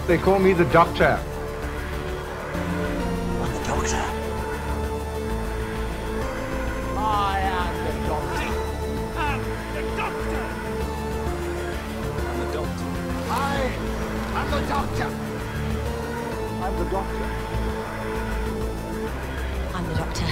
They call me the Doctor. I'm the Doctor. I am the Doctor. I'm the Doctor. I'm the Doctor. I am the Doctor. I'm the Doctor. I'm the Doctor.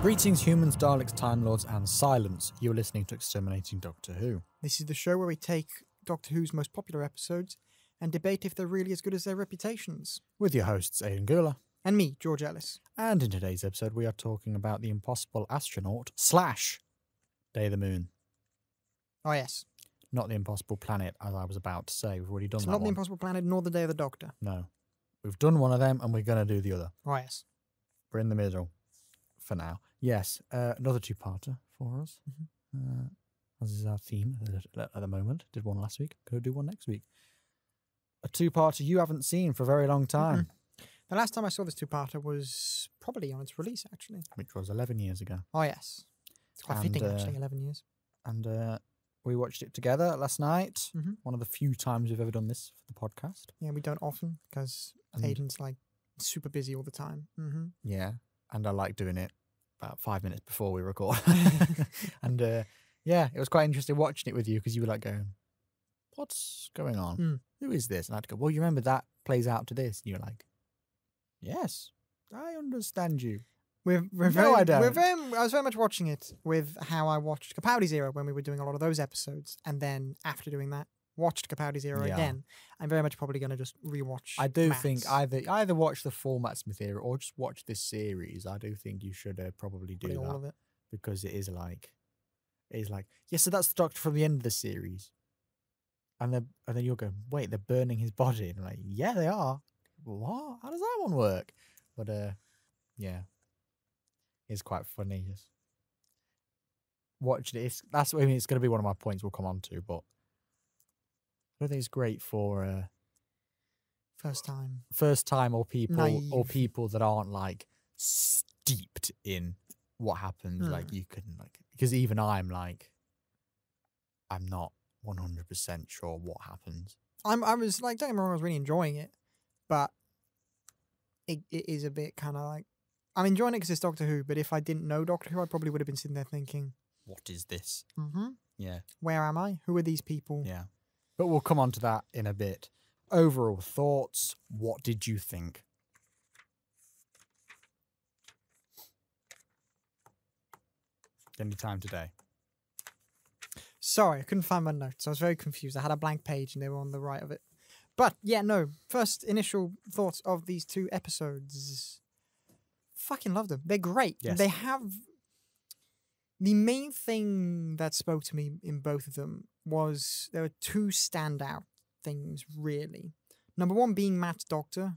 Greetings, humans, Daleks, Time Lords, and Silence. You're listening to Exterminating Doctor Who. This is the show where we take Doctor Who's most popular episodes and debate if they're really as good as their reputations. With your hosts, Aidan Gula. And me, George Ellis. And in today's episode, we are talking about the Impossible Astronaut / Day of the Moon. Oh, yes. Not the Impossible Planet, as I was about to say. We've already done It's that not the one. Impossible Planet nor the Day of the Doctor. No. We've done one of them, and we're going to do the other. Oh, yes. We're in the middle for now. Yes, another two-parter for us. Mm-hmm. As is our theme at the moment. Did one last week. Going to do one next week. A two-parter you haven't seen for a very long time. Mm-hmm. The last time I saw this two-parter was probably on its release, actually. Which was 11 years ago. Oh, yes. It's quite fitting, actually, 11 years. And we watched it together last night. Mm-hmm. One of the few times we've ever done this for the podcast. Yeah, we don't often, because Aidan's, like, super busy all the time. Mm-hmm. Yeah, and I like doing it about 5 minutes before we record. And yeah, it was quite interesting watching it with you, because you were like going, what's going on? Mm. Who is this? And I'd go, well, you remember that plays out to this? And you're like, yes, I understand you. I was very much watching it with how I watched Capaldi's Era when we were doing a lot of those episodes, and then after doing that, watched Capaldi's Era again. I'm very much probably going to just rewatch. I do Matt's. think either watch the full Matt Smith era or just watch this series. I do think you should probably do Probably that all of it. because it is like, yeah. So that's the Doctor from the end of the series, and then you'll go, wait, they're burning his body, and I'm like, yeah, they are. What? How does that one work? But yeah. It's quite funny. Just watching it. That's what I mean. It's going to be one of my points we'll come on to, but I don't think it's great for First time or people that aren't like steeped in what happens. Like you couldn't because even I'm like, I'm not 100% sure what happens. I was like, don't get me wrong, I was really enjoying it, but it is a bit kind of like, I'm enjoying it because it's Doctor Who, but if I didn't know Doctor Who, I probably would have been sitting there thinking, what is this? Mm-hmm. Yeah. Where am I? Who are these people? Yeah. But we'll come on to that in a bit. Overall thoughts, what did you think? Any time today? Sorry, I couldn't find my notes. I was very confused. I had a blank page and they were on the right of it. But yeah, no. First initial thoughts of these two episodes. Fucking love them. They're great. Yes. They have the main thing that spoke to me in both of them was there were two standout things really. Number one being Matt's Doctor,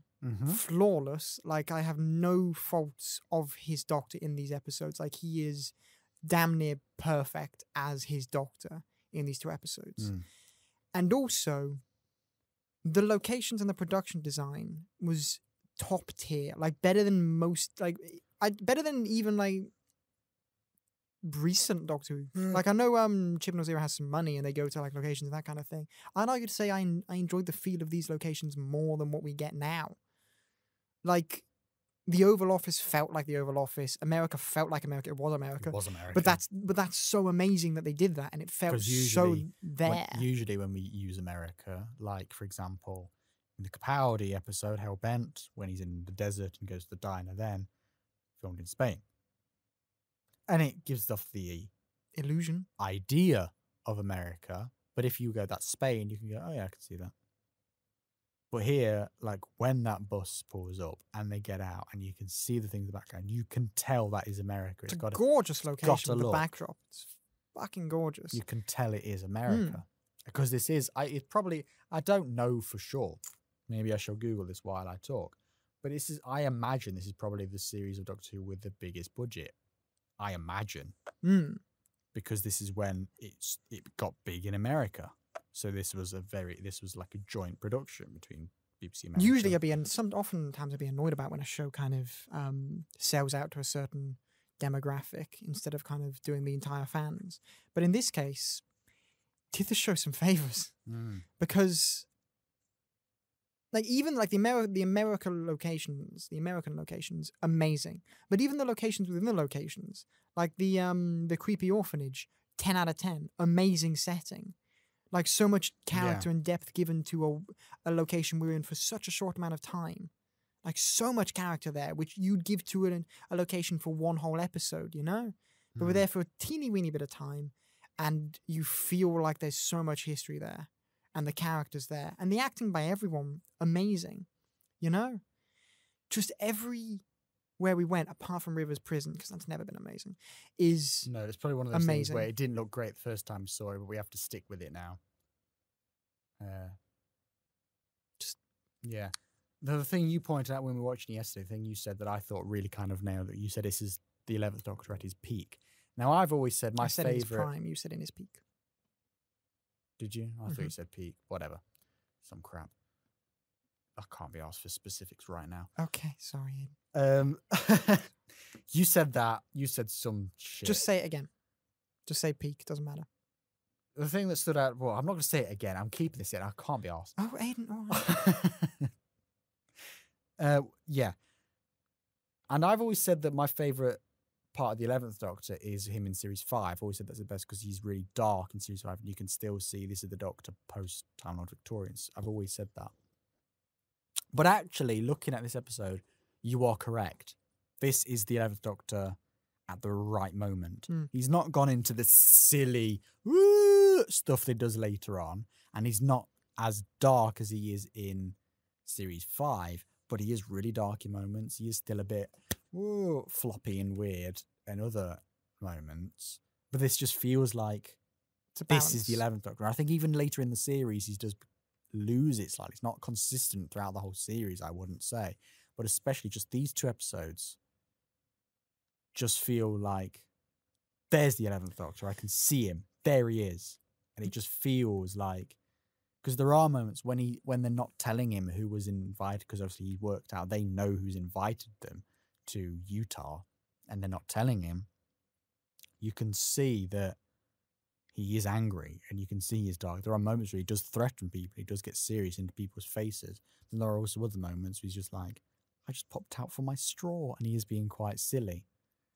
flawless. Like I have no faults of his Doctor in these episodes. Like he is damn near perfect as his Doctor in these two episodes. And also the locations and the production design was top tier, like better than most, better than even like recent Doctor Who. Like I know Chibnall Zero has some money and they go to like locations and that kind of thing. I'd argue to say I enjoyed the feel of these locations more than what we get now. Like the Oval Office felt like the Oval Office. America felt like America. It was America. It was America. But that's so amazing that they did that and it felt so there. Usually when we use America, like for example, in the Capaldi episode, Hellbent, when he's in the desert and goes to the diner, then filmed in Spain. And it gives off the illusion idea of America. But if you go, that's Spain, you can go, oh yeah, I can see that. But here, like when that bus pulls up and they get out and you can see the things in the background, you can tell that is America. It's got a gorgeous location with the backdrop. It's fucking gorgeous. You can tell it is America. Because this is, I don't know for sure. Maybe I shall Google this while I talk. But I imagine this is probably the series of Doctor Who with the biggest budget. I imagine. Because this is when it got big in America. So this was like a joint production between BBC America. Usually oftentimes I'd be annoyed about when a show kind of sells out to a certain demographic instead of kind of doing the entire fans. But in this case, did the show some favors because, like, even like the American locations, amazing. But even the locations within the locations, like the creepy orphanage, 10 out of 10, amazing setting. Like, so much character and depth given to a location we're in for such a short amount of time. Like, so much character there, which you'd give to a location for one whole episode, you know? But we're there for a teeny weeny bit of time, and you feel like there's so much history there, and the characters there, and the acting by everyone, amazing, you know? Just everywhere we went, apart from River's prison, because that's never been amazing, is No, it's probably one of those things where it didn't look great the first time we saw it, but we have to stick with it now. Yeah. The thing you pointed out when we were watching yesterday, the thing you said that I thought really kind of nailed it, you said this is the 11th Doctor at his peak. Now, I've always said my favourite... I said in his prime, you said in his peak. Did you? I thought you said peak. Whatever. Some crap. I can't be asked for specifics right now. Okay, sorry. You said that. You said some shit. Just say it again. Just say peak. Doesn't matter. The thing that stood out... Well, I'm not going to say it again. I'm keeping this in. I can't be asked. Oh, Aidan. Yeah. And I've always said that my favourite part of the 11th Doctor is him in Series 5. I've always said that's the best because he's really dark in Series 5 and you can still see this is the Doctor post-Time Lord Victorians. I've always said that. But actually, looking at this episode, you are correct. This is the 11th Doctor at the right moment. He's not gone into the silly stuff that he does later on, and he's not as dark as he is in Series 5, but he is really dark in moments. He is still a bit floppy and weird in other moments. But this just feels like this is the 11th Doctor. I think even later in the series, he does lose it slightly. It's not consistent throughout the whole series, I wouldn't say. But especially just these two episodes just feel like there's the 11th Doctor. I can see him. There he is. And it just feels like... Because there are moments when they're not telling him who was invited, because obviously he worked out, they know who's invited them to Utah, and they're not telling him. You can see that he is angry, and you can see he's dark. There are moments where he does threaten people, he does get serious into people's faces. And there are also other moments where he's just like, I just popped out for my straw, and he is being quite silly.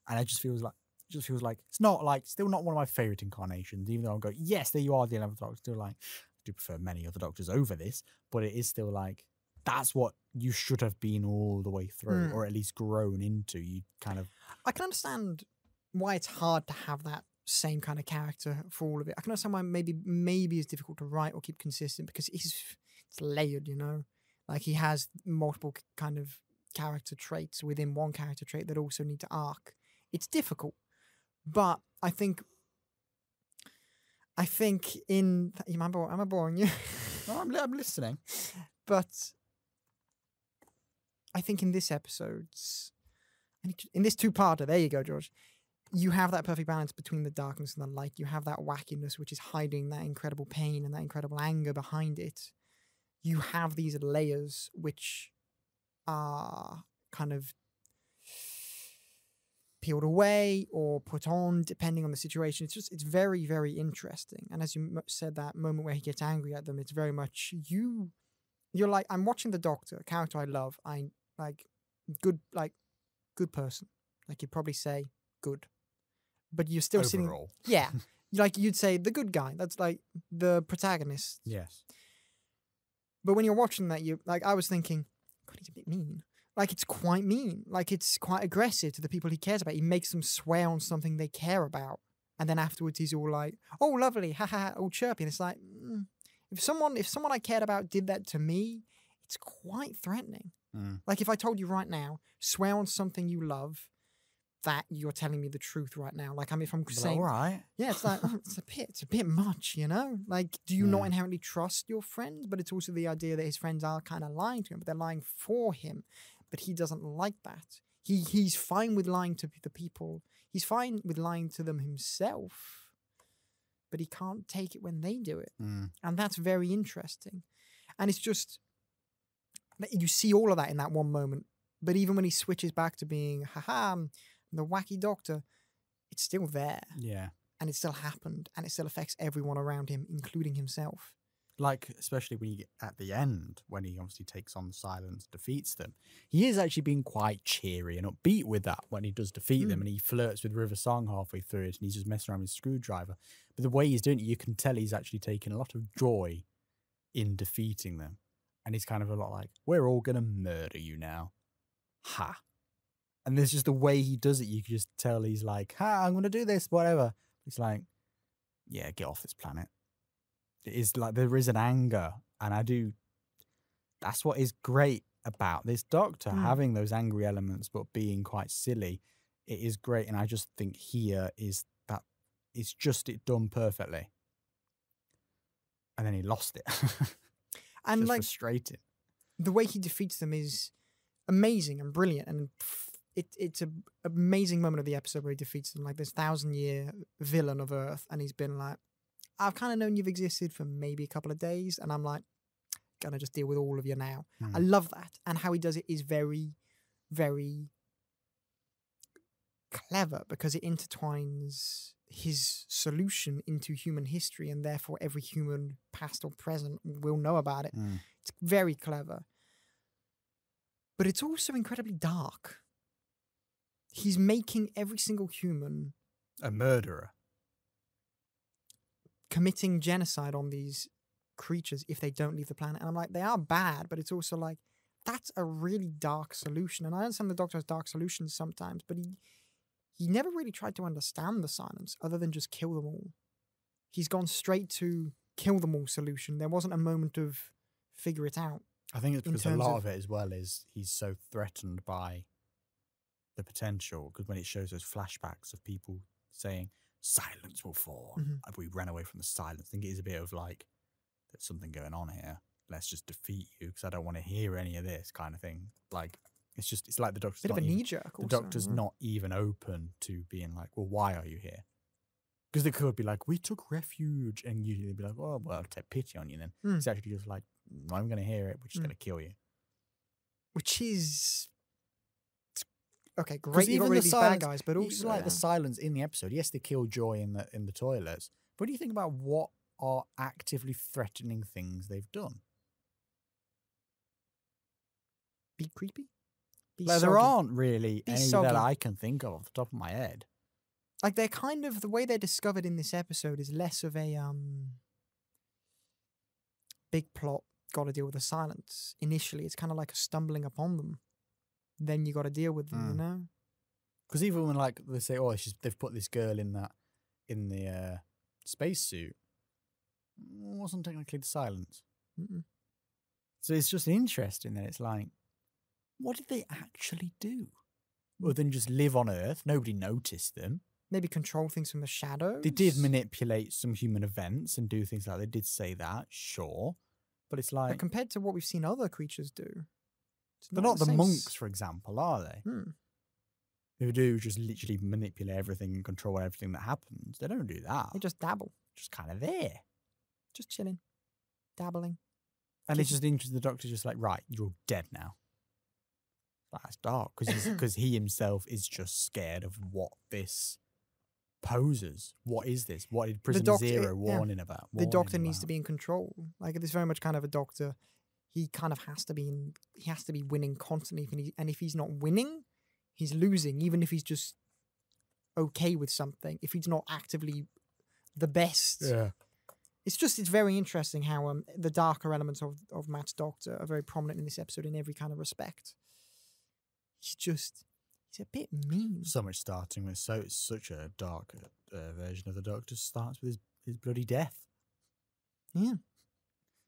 And it just feels like it's not like, still not one of my favourite incarnations, even though I'm going, yes, there you are, the 11th Doctor. Still like, I do prefer many other Doctors over this, but it is still like, that's what you should have been all the way through, or at least grown into. You kind of... I can understand why it's hard to have that same kind of character for all of it. I can understand why maybe it's difficult to write or keep consistent, because it's layered, you know? Like, he has multiple kind of character traits within one character trait that also need to arc. It's difficult, but I think in... Am I boring you? No, I'm listening. But I think in this episode, in this two-parter, there you go, George, you have that perfect balance between the darkness and the light. You have that wackiness, which is hiding that incredible pain and that incredible anger behind it. You have these layers which are kind of peeled away or put on, depending on the situation. It's very, very interesting. And as you said, that moment where he gets angry at them, it's very much you're like, I'm watching the Doctor, a character I love. I good person. Like, you'd probably say good, but you're still overall. Sitting. Yeah, like you'd say the good guy. That's like the protagonist. Yes. But when you're watching that, I was thinking, God, he's a bit mean. Like, it's quite mean. Like, it's quite aggressive to the people he cares about. He makes them swear on something they care about. And then afterwards he's all like, oh, lovely, ha ha ha, all chirpy. And it's like, if someone I cared about did that to me, it's quite threatening. Like, if I told you right now, swear on something you love, that you're telling me the truth right now. Like, if I'm saying, all right. Yeah, it's like, it's a bit much, you know? Like, do you not inherently trust your friends? But it's also the idea that his friends are kind of lying to him, but they're lying for him. But he doesn't like that. He's fine with lying to the people. He's fine with lying to them himself, but he can't take it when they do it. And that's very interesting. And it's just, you see all of that in that one moment. But even when he switches back to being, haha, The wacky Doctor, it's still there. Yeah. And it still happened. And it still affects everyone around him, including himself. Like, especially when you get at the end, when he obviously takes on the Silence, defeats them. He is actually being quite cheery and upbeat with that when he does defeat them, and he flirts with River Song halfway through it, and he's just messing around with his screwdriver. But the way he's doing it, you can tell he's actually taking a lot of joy in defeating them. And he's kind of a lot like, we're all going to murder you now. Ha. And there's just the way he does it, you can just tell he's like, ha, I'm going to do this, whatever. It's like, yeah, get off this planet. It is like there is an anger, and that's what is great about this Doctor, having those angry elements but being quite silly. It is great, and I just think here is that it's just it done perfectly. And then he lost it. And just like frustrating. The way he defeats them is amazing and brilliant, and it's an amazing moment of the episode where he defeats them, like this 1,000-year villain of Earth, and he's been like, I've kind of known you've existed for maybe a couple of days, and I'm like, gonna just deal with all of you now. I love that. And how he does it is very, very clever, because it intertwines his solution into human history, and therefore every human, past or present, will know about it. It's very clever. But it's also incredibly dark. He's making every single human a murderer, committing genocide on these creatures if they don't leave the planet. And I'm like, they are bad, but it's also like, that's a really dark solution. And I understand the Doctor has dark solutions sometimes, but he never really tried to understand the Silence other than just kill them all. He's gone straight to kill them all solution. There wasn't a moment of figure it out. I think it's because a lot of it as well is he's so threatened by the potential, because when it shows those flashbacks of people saying, Silence will fall. If we ran away from the Silence, I think it is a bit of like, there's something going on here. Let's just defeat you because I don't want to hear any of this kind of thing. Like, it's like the Doctor's bit of a knee jerk. The Doctor's not even open to being like, well, why are you here? Because they could be like, we took refuge, and usually they'd be like, oh, well, I'll take pity on you then. It's actually just like, I'm going to hear it. We're just going to kill you. Which is okay, great. You got rid of these bad guys, but also like the Silence in the episode. Yes, they kill Joy in the toilets. But what do you think about what are actively threatening things they've done? Be creepy. There aren't really any that I can think of off the top of my head. Like, they're kind of, the way they're discovered in this episode is less of a big plot, got to deal with the Silence. Initially, it's kind of like a stumbling upon them. Then you got to deal with them, you know? Because even when, like, they say, oh, they've put this girl in the spacesuit, it wasn't technically the Silence. So it's just interesting that it's like, what did they actually do? Other than just live on Earth, nobody noticed them. Maybe control things from the shadows. They did manipulate some human events and do things like they did say that, sure. But it's like, but compared to what we've seen other creatures do, they're not the monks, for example, are they? Who do just literally manipulate everything and control everything that happens. They don't do that. They just dabble. Just kind of there. Just chilling. Dabbling. And it's just interesting, the Doctor's just like, right, you're dead now. That's dark, because he himself is just scared of what this poses. What is this? What did Prison Zero warning about? The Doctor needs to be in control. Like, it's very much kind of a Doctor. He kind of has to be winning constantly. And if he's not winning, he's losing. Even if he's just okay with something. If he's not actively the best. Yeah. It's very interesting how the darker elements of Matt's Doctor are very prominent in this episode in every kind of respect. He's a bit mean. So much starting with such a dark version of the Doctor starts with his bloody death. Yeah.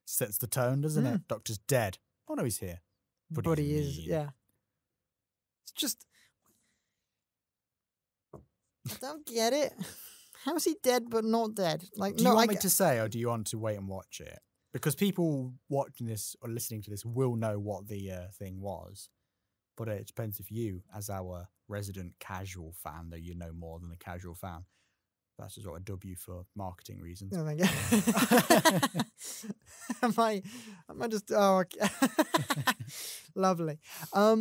Sets the tone, doesn't it? Doctor's dead. Oh no, he's here. But he is, yeah. It's just, I don't get it. How is he dead but not dead? Like, do you want me to say, or do you want to wait and watch it? Because people watching this or listening to this will know what the thing was. But it depends if you, as our resident casual fan, though you know more than the casual fan, that's just sort of W for marketing reasons. Oh, thank you. Am I just, oh, okay. Lovely. I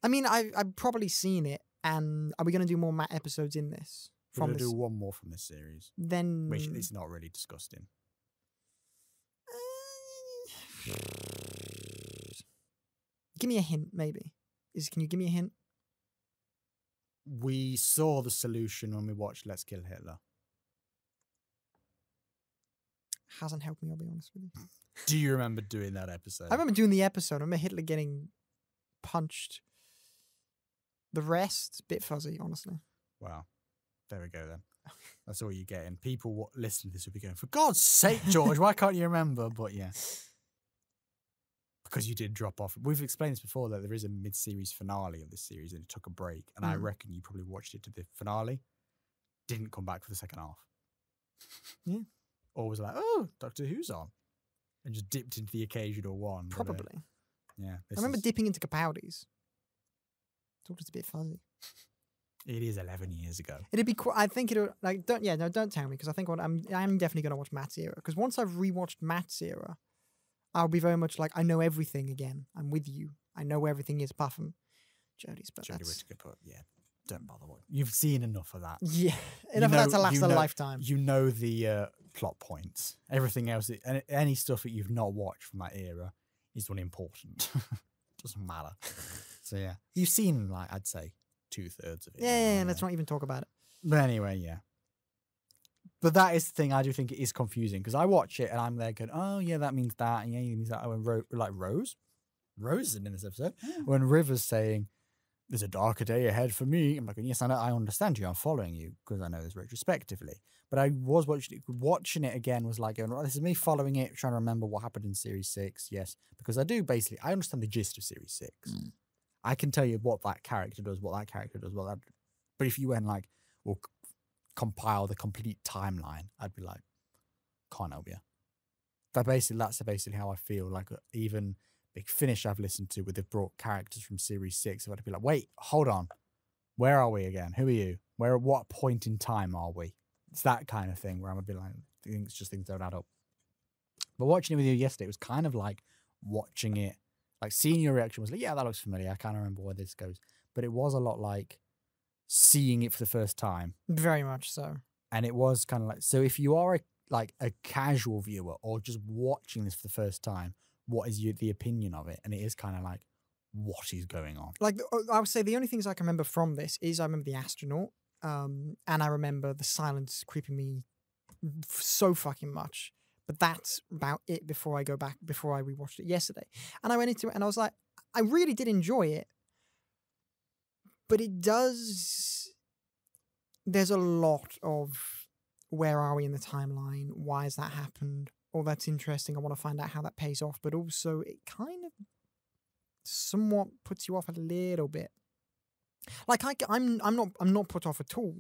mean, I've probably seen it, And are we going to do more Matt episodes in this? We're going From to this? do one more from this series, Then which it's not really disgusting. Give me a hint, maybe. Can you give me a hint? We saw the solution when we watched Let's Kill Hitler. Hasn't helped me, I'll be honest with you. Do you remember doing that episode? I remember doing the episode. I remember Hitler getting punched. The rest, bit fuzzy, honestly. Wow. There we go then. That's all you're getting. People listening to this will be going, for God's sake, George, why can't you remember? But yeah. Because you did drop off. We've explained this before that there is a mid-series finale of this series and it took a break. And I reckon you probably watched it to the finale. Didn't come back for the second half. Yeah. Or was like, oh, Doctor Who's on. And just dipped into the occasional one. Probably. Yeah. I remember dipping into Capaldi's. It's all just a bit fuzzy. It is 11 years ago. It'd be cool. I think it'll like don't tell me because I think I'm definitely gonna watch Matt's era because once I've rewatched Matt's era, I'll be very much like I know everything again. I'm with you. I know where everything is apart from Jodie's. But Jodie that's Whittaker, but yeah, don't bother. You've seen enough of that. yeah, enough of that to last a lifetime. You know the plot points. Everything else, any stuff that you've not watched from that era is unimportant. Doesn't matter. So yeah, you've seen like I'd say 2/3 of it. Yeah, let's not even talk about it. But anyway, yeah. But that is the thing. I do think it is confusing because I watch it and I'm there going, oh yeah, that means that, and yeah, it means that. Oh, and Rose isn't in this episode. When River's saying, "There's a darker day ahead for me," I'm like, yes, I know, I understand you. I'm following you because I know this retrospectively. But I was watching it again was like, going, right, this is me following it, trying to remember what happened in Series 6. Yes, because I understand the gist of Series 6. I can tell you what that character does, what that. But if you went like, well, compile the complete timeline, I'd be like, can't help you. That's basically how I feel. Like even Big Finish I've listened to, where they've brought characters from Series 6, I'd be like, wait, hold on, where are we again? Who are you? What point in time are we? It's that kind of thing where I'm gonna be like, things don't add up. But watching it with you yesterday, it was kind of like watching it. Like seeing your reaction was like, yeah, that looks familiar. I can't remember where this goes. But it was a lot like seeing it for the first time. Very much so. And it was kind of like, so if you are a casual viewer or just watching this for the first time, what is the opinion of it? And it is kind of like, what is going on? Like, I would say the only things I can remember from this is I remember the astronaut, and I remember the silence creeping me so fucking much. But that's about it before I rewatched it yesterday. And I went into it and I was like, I really did enjoy it. But there's a lot of where are we in the timeline? Why has that happened? Oh, that's interesting. I want to find out how that pays off. But also it kind of somewhat puts you off a little bit. Like I'm not put off at all.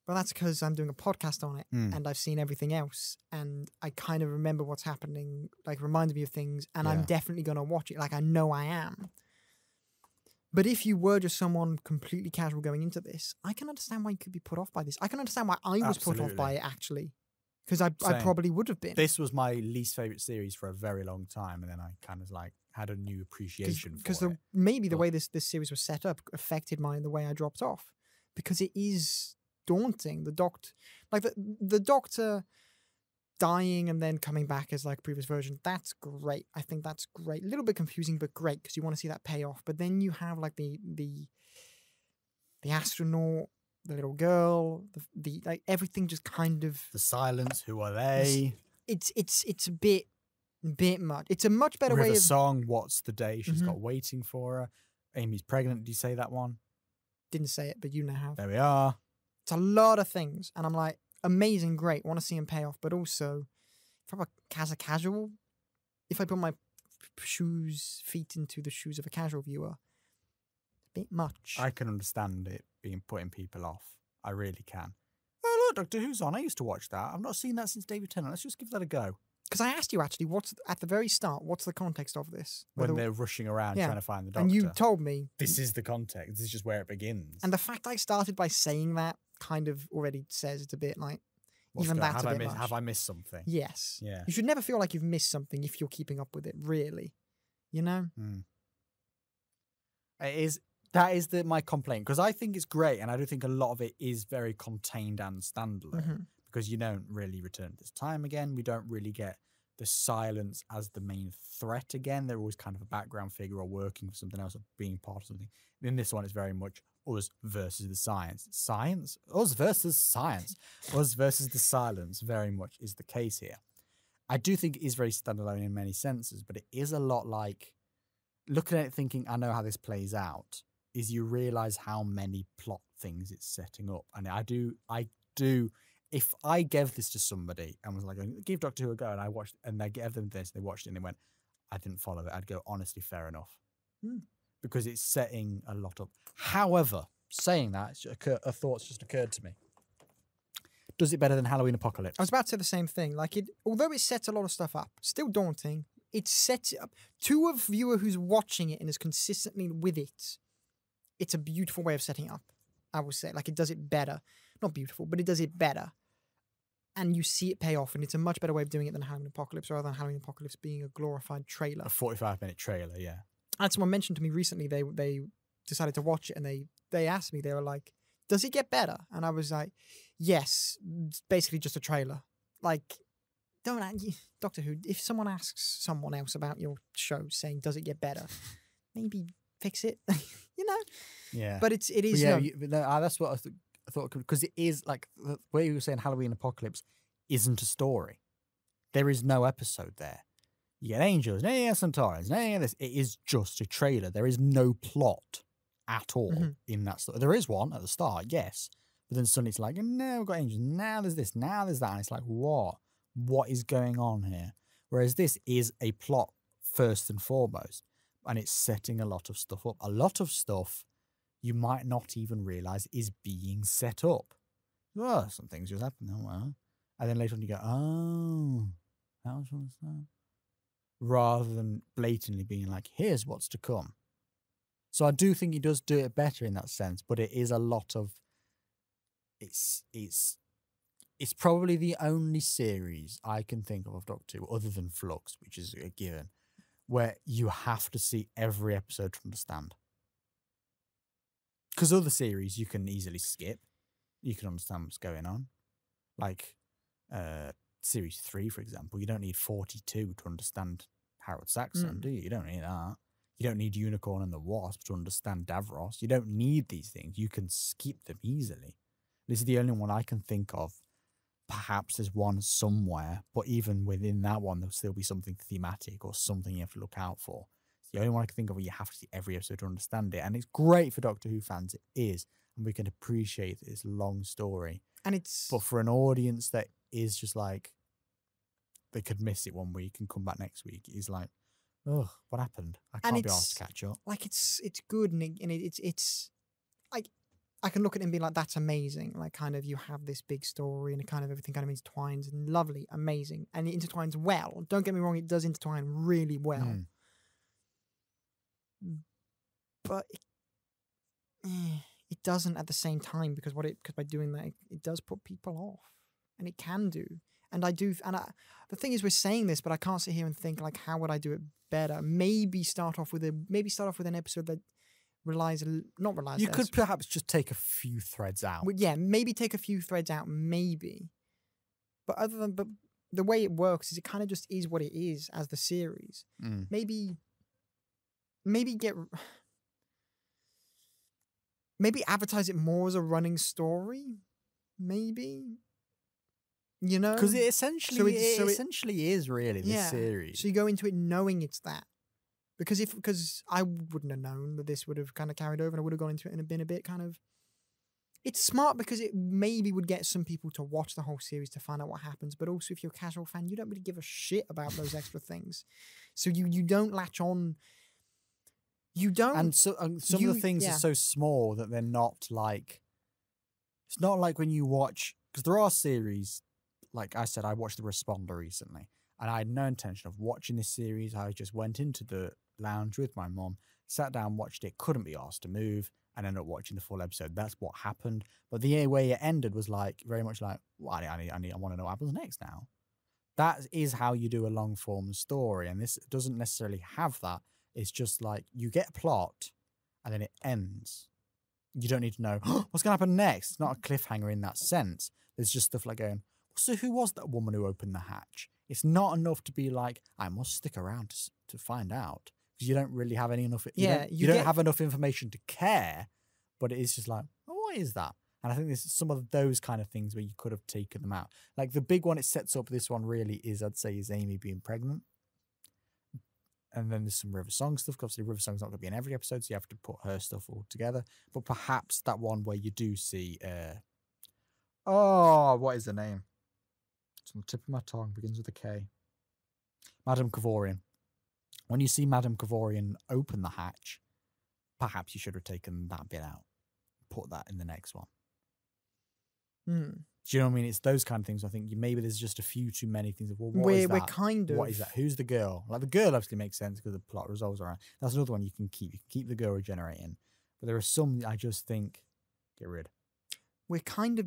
But that's because I'm doing a podcast on it and I've seen everything else and I kind of remember what's happening, like reminded me of things, and I'm definitely going to watch it. Like I know I am. But if you were just someone completely casual going into this, I can understand why you could be put off by this. I can understand why I was put off by it actually. Because I probably would have been. This was my least favorite series for a very long time, and then I kind of like had a new appreciation for it. Maybe the way this series was set up affected the way I dropped off. Because it is daunting. The Doctor dying and then coming back as like previous version, that's great. I think that's great. A little bit confusing, but great because you want to see that payoff. But then you have like the astronaut, the little girl, the like everything just kind of the silence. Who are they? It's a bit much. It's a much better way of song. What's the day she's got waiting for her? Amy's pregnant. Did you say that one? Didn't say it, but you know how. There we are. It's a lot of things, and I'm like, amazing, great. Want to see him pay off, but also, as a casual, if I put my feet into the shoes of a casual viewer, a bit much. I can understand it being putting people off. I really can. Oh look, Doctor Who's on. I used to watch that. I've not seen that since David Tennant. Let's just give that a go. Because I asked you actually, what's at the very start? What's the context of this? When they're rushing around trying to find the Doctor, and you told me this is the context. This is just where it begins. And the fact I started by saying that kind of already says it's a bit like that's a bit much. Have I missed something? Yes. Yeah. You should never feel like you've missed something if you're keeping up with it. Really, you know. It is That is my complaint, because I think it's great, and I do think a lot of it is very contained and standalone, because you don't really return this time again. We don't really get the silence as the main threat again. They're always kind of a background figure or working for something else or being part of something. In this one, it's very much us versus the science. Science? Us versus science. Us versus the silence very much is the case here. I do think it is very standalone in many senses, but it is a lot like looking at it thinking, I know how this plays out, is you realize how many plot things it's setting up. And I do, if I gave this to somebody and was like, give Doctor Who a go, and I watched, and they gave them this, they watched it and they went, I didn't follow it, I'd go, honestly, fair enough. Because it's setting a lot up. However, saying that, a thought's just occurred to me. Does it better than Halloween Apocalypse? I was about to say the same thing. Like, although it sets a lot of stuff up, still daunting, it sets it up. To a viewer who's watching it and is consistently with it, it's a beautiful way of setting it up, I would say. Like, it does it better. Not beautiful, but it does it better. And you see it pay off, and it's a much better way of doing it than Halloween Apocalypse, rather than Halloween Apocalypse being a glorified trailer. A 45-minute trailer, yeah. And someone mentioned to me recently, they decided to watch it, and they asked me, they were like, does it get better? And I was like, yes, it's basically just a trailer. Like, Doctor Who, if someone asks someone else about your show saying, does it get better? Maybe fix it, you know? Yeah. But it is. Yeah, that's what I thought, because it is like the way you were saying Halloween Apocalypse isn't a story. There is no episode there. You get angels, centaurs, this. It is just a trailer. There is no plot at all in that story. There is one at the start, yes. But then suddenly it's like, no, we've got angels. Now there's this, now there's that. And it's like, what? What is going on here? Whereas this is a plot first and foremost. And it's setting a lot of stuff up. A lot of stuff you might not even realize is being set up. Oh, some things just happen. Oh, well. And then later on you go, oh, that was what's that? Rather than blatantly being like, here's what's to come. So I do think he does do it better in that sense, but it is a lot of, it's probably the only series I can think of Doctor Who, other than Flux, which is a given, where you have to see every episode to understand. Because other series you can easily skip. You can understand what's going on. Like Series 3, for example, you don't need 42 to understand Harold Saxon, do you? You don't need that. You don't need Unicorn and the Wasp to understand Davros. You don't need these things. You can skip them easily. This is the only one I can think of. Perhaps there's one somewhere, but even within that one, there'll still be something thematic or something you have to look out for. It's the only one I can think of where you have to see every episode to understand it. And it's great for Doctor Who fans. It is. And we can appreciate this long story. And it's... But for an audience that is just like, they could miss it 1 week and come back next week, it's like, oh, what happened? I can't be asked to catch up. Like, it's good, and it's like, I can look at it and be like, that's amazing. Like, kind of, you have this big story and it kind of everything kind of intertwines, and lovely, amazing, and it intertwines well. Don't get me wrong, it does intertwine really well. But it doesn't at the same time, because by doing that, it does put people off, and it can do. And the thing is, we're saying this, but I can't sit here and think like, how would I do it better? Maybe start off with an episode that you could perhaps just take a few threads out. Yeah, maybe take a few threads out, maybe. But the way it works is it kind of just is what it is as the series. Maybe advertise it more as a running story. Maybe. You know, because it essentially is really this series. So you go into it knowing it's that, because I wouldn't have known that this would have kind of carried over, and I would have gone into it and been a bit kind of. It's smart because it maybe would get some people to watch the whole series to find out what happens, but also if you're a casual fan, you don't really give a shit about those extra things, so you don't latch on. You don't, and some of the things are so small that they're not like. It's not like when you watch, because there are series. Like I said, I watched The Responder recently, and I had no intention of watching this series. I just went into the lounge with my mom, sat down, watched it, couldn't be asked to move, and ended up watching the full episode. That's what happened. But the way it ended was like very much like, well, I want to know what happens next now. That is how you do a long form story, and this doesn't necessarily have that. It's just like you get a plot, and then it ends. You don't need to know what's going to happen next. It's not a cliffhanger in that sense. There's just stuff like going, so who was that woman who opened the hatch? It's not enough to be like, I must stick around to find out. Because you don't really have any enough. You don't have enough information to care, but it is just like, oh, what is that? And I think there's some of those kind of things where you could have taken them out. Like the big one it sets up, this one really is, I'd say, is Amy being pregnant. And then there's some River Song stuff. Obviously, River Song's not going to be in every episode, so you have to put her stuff all together. But perhaps that one where you do see, what is the name? It's on the tip of my tongue, begins with a K. Madame Kavorian. When you see Madame Kavorian open the hatch, perhaps you should have taken that bit out. Put that in the next one. Do you know what I mean? It's those kind of things. I think maybe there's just a few too many things. Well, what is that? We're kind of. What is that? Who's the girl? Like the girl obviously makes sense because the plot resolves around. That's another one you can keep. You can keep the girl regenerating. But there are some I just think get rid. We're kind of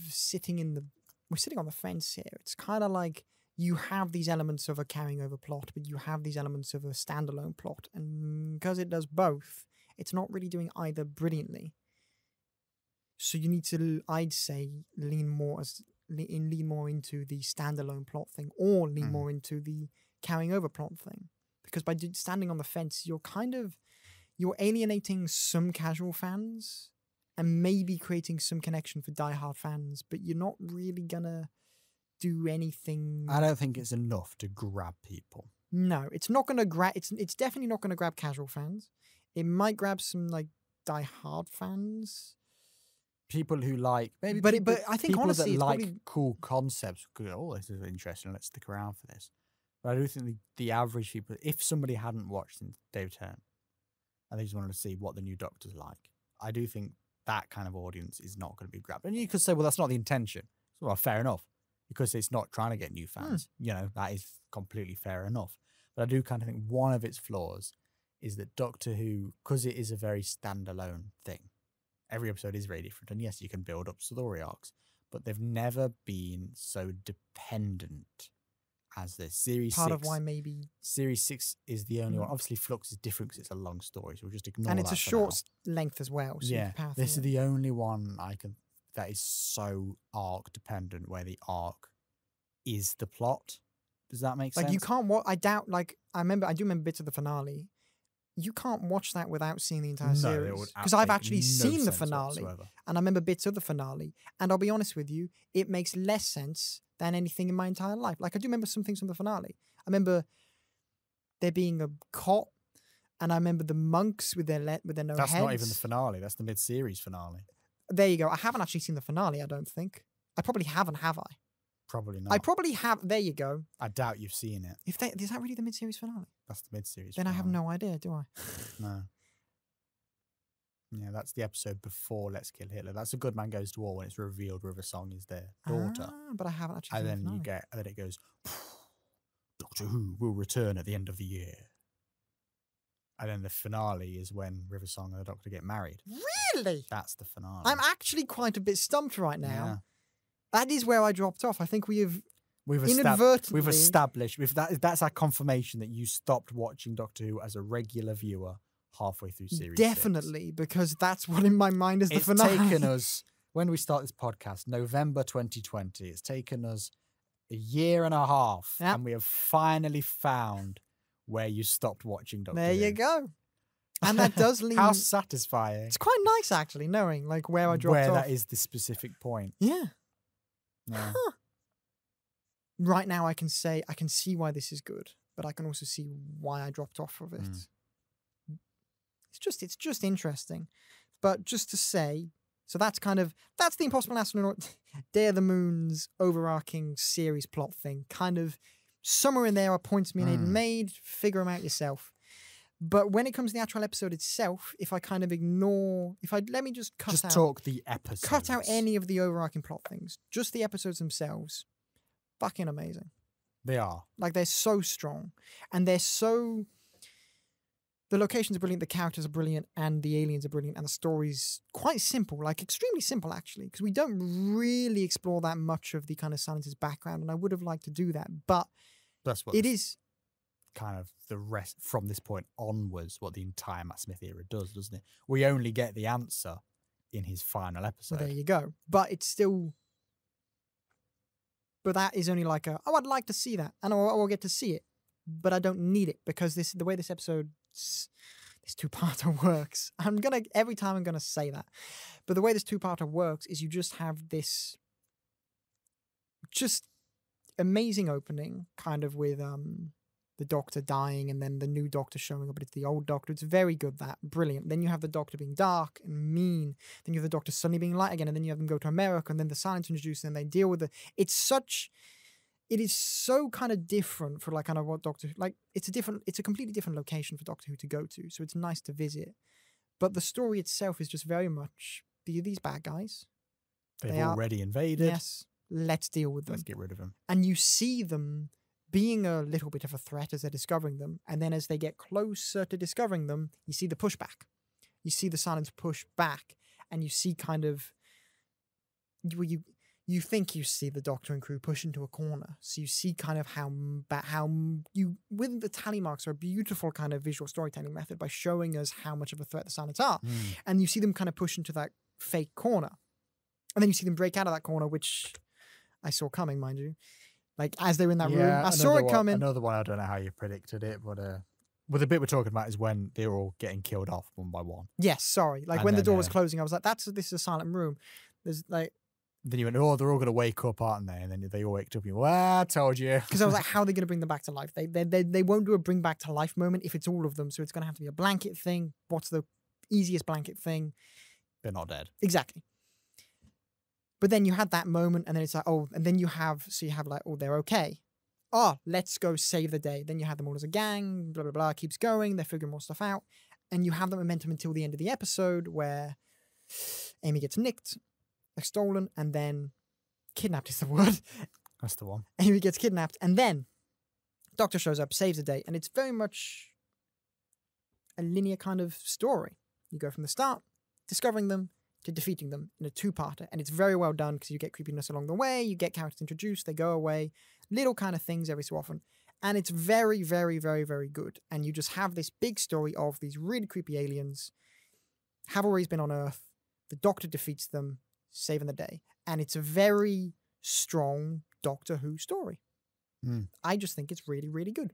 sitting on the fence here. It's kind of like you have these elements of a carrying over plot, but you have these elements of a standalone plot. And because it does both, it's not really doing either brilliantly. So you need to, I'd say, lean more into the standalone plot thing, or lean more into the carrying over plot thing. Because by standing on the fence, you're alienating some casual fans and maybe creating some connection for diehard fans, but you're not really gonna do anything. I don't think it's enough to grab people. No, it's not gonna grab. It's definitely not gonna grab casual fans. It might grab some like diehard fans. People who like maybe, but I think people honestly, that like cool concepts could go, oh, this is interesting. Let's stick around for this. But I do think the average people, if somebody hadn't watched since Day of Turn and they just wanted to see what the new Doctor's like, I do think that kind of audience is not going to be grabbed. And you could say, well, that's not the intention. Well, fair enough, because it's not trying to get new fans. You know, that is completely fair enough. But I do kind of think one of its flaws is that Doctor Who, because it is a very standalone thing. Every episode is very different. And yes, you can build up story arcs, but they've never been so dependent as this. Series 6. Part of why maybe. Series 6 is the only one. Obviously, Flux is different because it's a long story, so we'll just ignore that. And it's a short length as well. So yeah. This is the only one that is so arc dependent, where the arc is the plot. Does that make sense? Like, you can't I doubt, like, I do remember bits of the finale. You can't watch that without seeing the entire series. Because I've actually seen the finale. Whatsoever. And I remember bits of the finale. And I'll be honest with you, it makes less sense than anything in my entire life. Like, I do remember some things from the finale. I remember there being a cot, and I remember the monks with their no heads. That's not even the finale. That's the mid-series finale. There you go. I haven't actually seen the finale, I don't think. I probably haven't, have I? Probably not. I probably have. There you go. I doubt you've seen it. Is that really the mid-series finale? That's the mid-series Then finale. I have no idea, do I? No. Yeah, that's the episode before Let's Kill Hitler. That's A Good Man Goes to War, when it's revealed River Song is their daughter. But I haven't actually seen the finale. And then it goes, Doctor Who will return at the end of the year. And then the finale is when River Song and the Doctor get married. Really? That's the finale. I'm actually quite a bit stumped right now. Yeah. That is where I dropped off. I think we've established that's our confirmation that you stopped watching Doctor Who as a regular viewer halfway through series. Definitely, because that's what in my mind is the finale. It's taken us, when we start this podcast, November 2020. It's taken us a year and a half, and we have finally found where you stopped watching Doctor Who. There you go. And that does lead. How satisfying! It's quite nice, actually, knowing like where I dropped off. Where that is the specific point. Yeah. Yeah. Huh. Right now, I can see why this is good, but I can also see why I dropped off of it. It's just interesting. But just to say, so that's the Impossible Astronaut, Day of the Moon's overarching series plot thing. Kind of somewhere in there are points me and Aidan made. Figure them out yourself. But when it comes to the actual episode itself, let me just talk the episodes. Cut out any of the overarching plot things. Just the episodes themselves. Fucking amazing. They are. Like, they're so strong. And the locations are brilliant, the characters are brilliant, and the aliens are brilliant, and the story's quite simple, like extremely simple, actually, because we don't really explore that much of the kind of Silence's background, and I would have liked to do that, but that's what it is. kind of the rest from this point onwards, what the entire Matt Smith era does, doesn't it? We only get the answer in his final episode. Well, there you go. But it's still. But that is only like I'd like to see that, and I'll get to see it, but I don't need it because the way this episode, this two-parter works. Every time I'm gonna say that, but the way this two-parter works is you just have this, just amazing opening, kind of with the Doctor dying and then the new Doctor showing up, but it's the old Doctor. It's very good, that. Brilliant. Then you have the Doctor being dark and mean. Then you have the Doctor suddenly being light again, and then you have them go to America, and then the science introduced, and they deal with it. It is so kind of different for like kind of what Doctor, like it's a completely different location for Doctor Who to go to, so it's nice to visit. But the story itself is just very much, these bad guys. They've already invaded. Yes. Let's deal with them. Let's get rid of them. And you see them being a little bit of a threat as they're discovering them. And then as they get closer to discovering them, you see the pushback. You see the silence push back. And you see kind of... You think you see the Doctor and crew push into a corner. So you see kind of how you... With the tally marks are a beautiful kind of visual storytelling method by showing us how much of a threat the silence are. And you see them kind of push into that fake corner. And then you see them break out of that corner, which I saw coming, mind you. Like, as they're in that room. I saw it coming. Another one, I don't know how you predicted it, but the bit we're talking about is when they're all getting killed off one by one. Yes, sorry. Like, And when the then, door was closing, I was like, this is a silent room. There's, like... Then you went, oh, they're all going to wake up, aren't they? And then they all waked up and you went, well, I told you. Because I was like, how are they going to bring them back to life? They won't do a bring back to life moment if it's all of them, so it's going to have to be a blanket thing. What's the easiest blanket thing? They're not dead. Exactly. But then you had that moment, and then it's like, oh, and then you have like, oh, they're okay. Oh, let's go save the day. Then you have them all as a gang, blah, blah, blah, keeps going. They're figuring more stuff out. And you have the momentum until the end of the episode where Amy gets nicked, like stolen, and then kidnapped is the word. That's the one. Amy gets kidnapped, and then Doctor shows up, saves the day, and it's very much a linear kind of story. You go from the start, discovering them, to defeating them in a two-parter, and it's very well done because you get creepiness along the way, you get characters introduced, they go away, little kind of things every so often, and it's very, very, very, very good. And you just have this big story of these really creepy aliens have always been on Earth, the Doctor defeats them, saving the day, and it's a very strong Doctor Who story. I just think it's really, really good.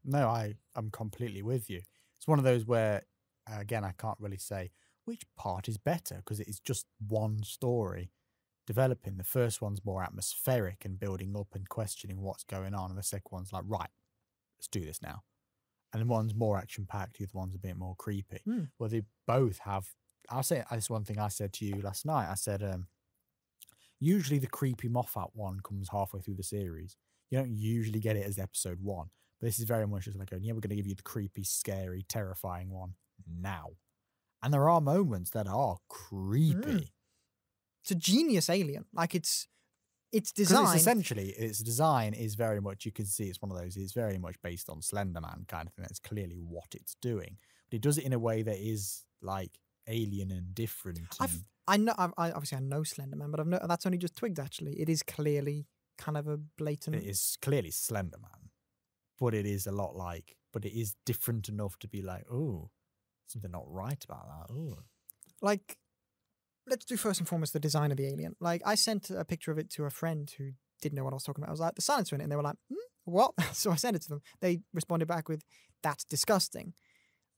No, I'm completely with you. It's one of those where, again, I can't really say which part is better because it is just one story developing. The first one's more atmospheric and building up and questioning what's going on, and the second one's like, right, let's do this now. And the one's more action-packed, the other one's a bit more creepy. Well, they both have... I'll say this one thing I said to you last night. I said, usually the creepy Moffat one comes halfway through the series. You don't usually get it as episode one. But this is very much just like, yeah, we're going to give you the creepy, scary, terrifying one now. And there are moments that are creepy. It's a genius alien. Like, it's designed... It's essentially, its design is very much, you can see it's one of those, it's very much based on Slender Man kind of thing. That's clearly what it's doing. But it does it in a way that is, like, alien and different. I obviously I know Slender Man, but that's only just twigged, actually. It is clearly kind of a blatant... It is clearly Slender Man. But it is a lot like... But it is different enough to be like, oh... something not right about that. Ooh. Like, let's do first and foremost the design of the alien. Like, I sent a picture of it to a friend who didn't know what I was talking about. I was like, the silencer in it, and they were like, what? So I sent it to them. They responded back with, that's disgusting.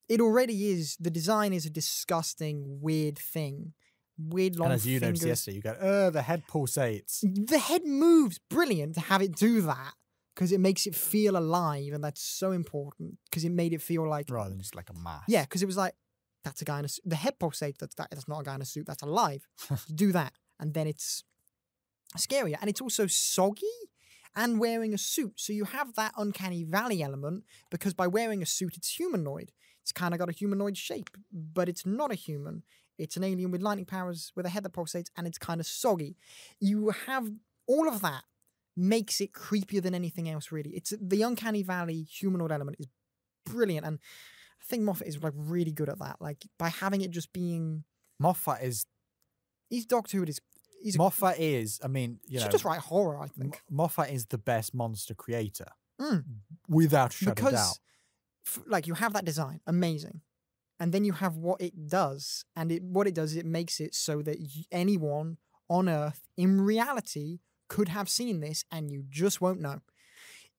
It already is. The design is a disgusting, weird thing. Weird long fingers. And as you noticed yesterday, you go, the head pulsates. The head moves. Brilliant to have it do that. Because it makes it feel alive, and that's so important. Because it made it feel like... Rather than just like a mass. Yeah, because it was like, that's a guy in a suit. The head pulsates, that's not a guy in a suit, that's alive. Do that, and then it's scarier. And it's also soggy and wearing a suit. So you have that uncanny valley element, because by wearing a suit, it's humanoid. It's kind of got a humanoid shape, but it's not a human. It's an alien with lightning powers, with a head that pulsates, and it's kind of soggy. You have all of that. Makes it creepier than anything else, really. It's the uncanny valley humanoid element is brilliant, and I think Moffat is like really good at that. Like, by having it just being he's Doctor Who. Moffat is. I mean, you know, should just write horror. I think Moffat is the best monster creator without a shadow of Because, doubt. like, you have that design, amazing. And then you have what it does. And what it does is it makes it so that anyone on Earth, in reality, could have seen this and you just won't know.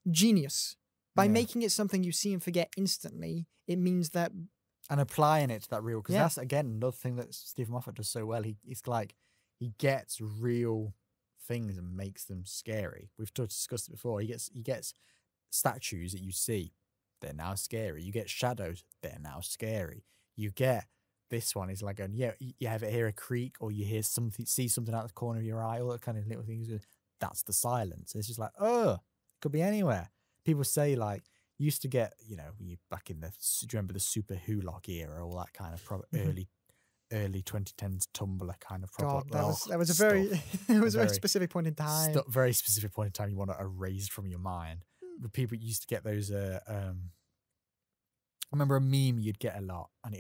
Genius. By making it something you see and forget instantly, it means that... And applying it to that real... Because Yeah. that's, again, another thing that Stephen Moffat does so well. It's like he gets real things and makes them scary. We've discussed it before. He gets statues that you see. They're now scary. You get shadows. They're now scary. You get... This one is like, you ever hear a creak or you hear something, see something out of the corner of your eye, all that kind of little things. That's the silence. It's just like, it could be anywhere. People say, like, you used to get, you back in do you remember the Super Who-Lock era, all that kind of early 2010s Tumblr kind of God, proper. that was a very, it was a very very specific point in time. Very specific point in time you want to erase from your mind. But people used to get those, I remember a meme you'd get a lot, and